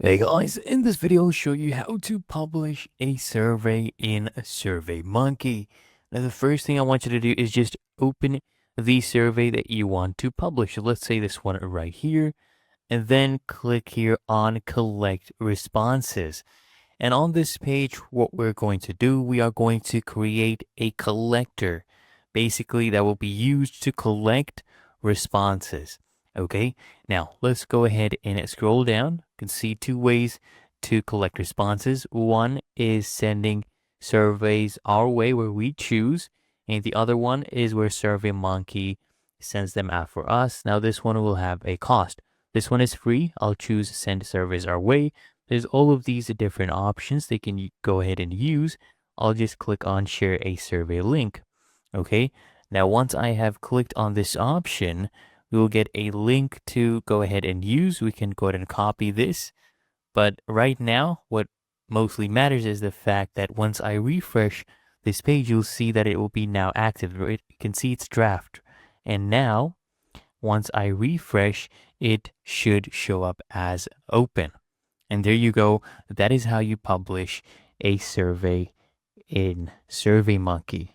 Hey guys, in this video I'll show you how to publish a survey in SurveyMonkey. Now the first thing I want you to do is just open the survey that you want to publish. So let's say this one right here, and then click here on collect responses. And on this page, what we're going to do, we are going to create a collector, basically that will be used to collect responses. Okay, now let's go ahead and scroll down. You can see two ways to collect responses. One is sending surveys our way where we choose, and the other one is where SurveyMonkey sends them out for us. Now this one will have a cost. This one is free. I'll choose send surveys our way. There's all of these different options they can go ahead and use. I'll just click on share a survey link. Okay, now once I have clicked on this option, we will get a link to go ahead and use. We can go ahead and copy this. But right now, what mostly matters is the fact that once I refresh this page, you'll see that it will be now active. You can see it's draft. And now, once I refresh, it should show up as open. And there you go. That is how you publish a survey in SurveyMonkey.